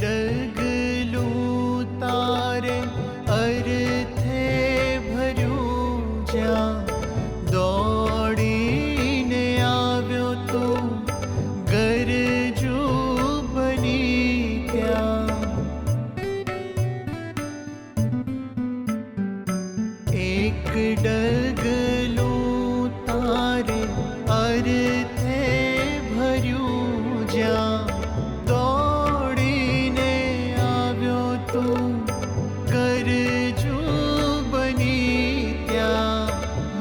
ડગલું તારે અર્થે ભર્યું, જ્યાં દોડીને આવ્યો તું ગરજુ બની ત્યાં. એક ડગલું તારે અર્થે ભર્યું, જ્યાં દોડીને આવ્યો તું ગરજુ બની ત્યાં.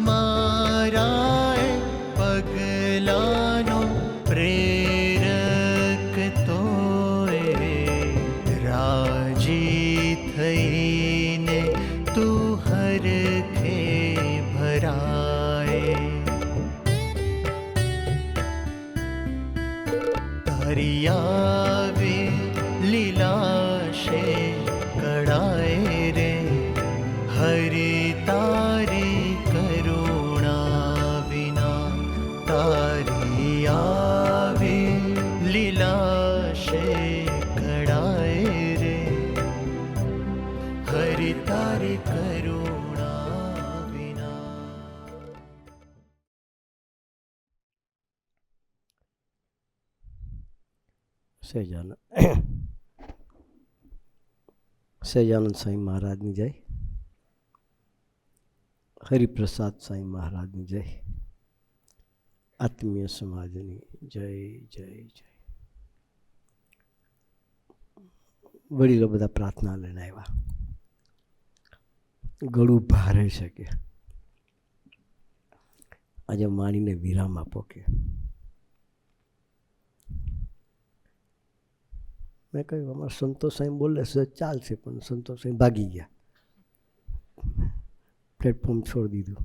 મારા પગલાનો પ્રેરક તોય રાજી થઈને તું હરખે ભરાય. તારી આવે લીલાશે કળાય રે, હરી તારી કરુણા વિના. તારી આવે લીલાશે કળાય રે, હરી તારી કરુણા વિના. સહજાનંદ સાંઈ મહારાજની જય, હરિપ્રસાદ સાંઈ મહારાજની જય, આત્મીય સમાજની જય જય જય. વડીલો બધા પ્રાર્થના લઈને આવ્યા. ગળું ભારે છે કે આજે માણીને વિરામ આપો કે. મેં કહ્યું અમારા સંતોષ સાહેબ બોલે ચાલશે, પણ સંતોષ સાહેબ ભાગી ગયા, પ્લેટફોર્મ છોડી દીધું.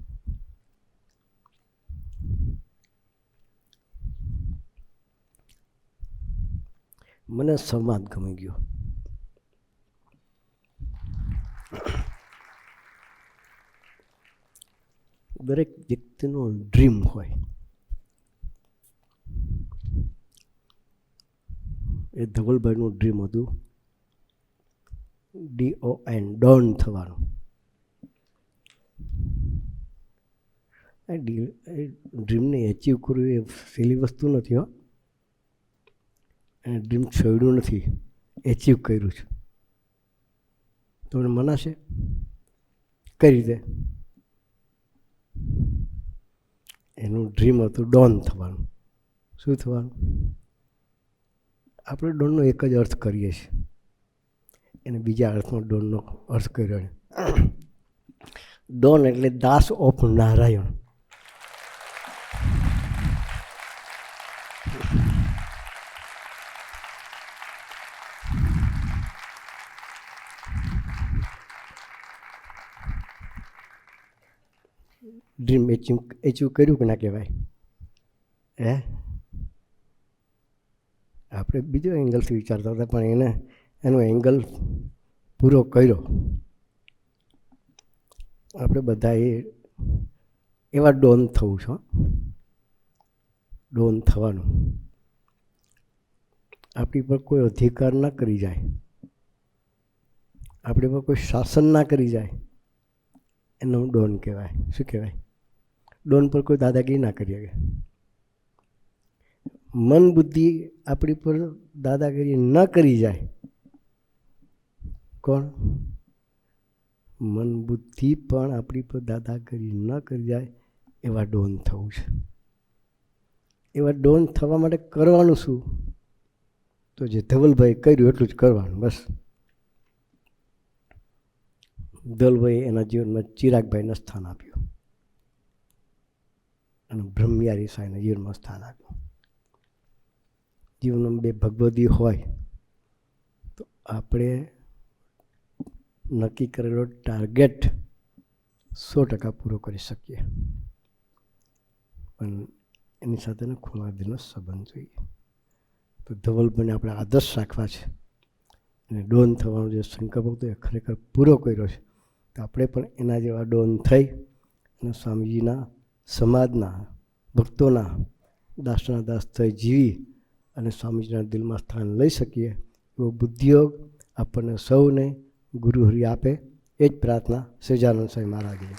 મને સંવાદ ગમી ગયો. દરેક વ્યક્તિનો ડ્રીમ હોય, એ ધવલભાઈનું ડ્રીમ હતું DON, ડોન થવાનું. એ ડ્રીમને એચીવ કરવું એ સહેલી વસ્તુ નથી. હો, એને ડ્રીમ છોડ્યું નથી, એચીવ કર્યું છે. તમને મનાશે કઈ રીતે? એનું ડ્રીમ હતું ડોન થવાનું. શું થવાનું? આપણે ડોનનો એક જ અર્થ કરીએ છીએ, એને બીજા અર્થમાં ડોનનો અર્થ કર્યો. ડોન એટલે દાસ ઓફ નારાયણ. ડ્રીમ એચીવ કર્યું કે ના કહેવાય? હે, આપણે બીજો એંગલથી વિચારતા હતા, પણ એનો એંગલ પૂરો કર્યો. આપણે બધા એવા ડોન થવું છે, ડોન થવાનું. આપણી પર કોઈ અધિકાર ના કરી જાય, આપણી પર કોઈ શાસન ના કરી જાય, એનો ડોન કહેવાય. શું કહેવાય? ડોન પર કોઈ દાદાગીરી ના કરી શકે. મન બુદ્ધિ આપણી પર દાદાગીરી ન કરી જાય. કોણ? મન બુદ્ધિ પણ આપણી પર દાદાગીરી ન કરી જાય એવા ડોન થવું છે. એવા ડોન થવા માટે કરવાનું શું? તો જે ધવલભાઈ કર્યું એટલું જ કરવાનું, બસ. ધવલભાઈ એના જીવનમાં ચિરાગભાઈને સ્થાન આપ્યું અને બ્રહ્મયારી સાંઈના જીવનમાં સ્થાન આપ્યું. જીવનમાં બે ભગવદી હોય તો આપણે નક્કી કરેલો ટાર્ગેટ 100% પૂરો કરી શકીએ, પણ એની સાથેનો ખૂણાદિલનો સંબંધ જોઈએ. તો ધવલભાઈને આપણે આદર્શ રાખવા છે અને ડોન થવાનો જે સંકલ્પ હતો એ ખરેખર પૂરો કર્યો છે. તો આપણે પણ એના જેવા ડોન થઈ અને સ્વામીજીના સમાજના ભક્તોના દાસના દાસ થઈ જીવી અને સ્વામીજીના દિલમાં સ્થાન લઈ શકીએ એવો બુદ્ધિયોગ આપણને સૌને ગુરુહરિ આપે, એ જ પ્રાર્થના સહજાનંદ સ્વામી મહારાજની.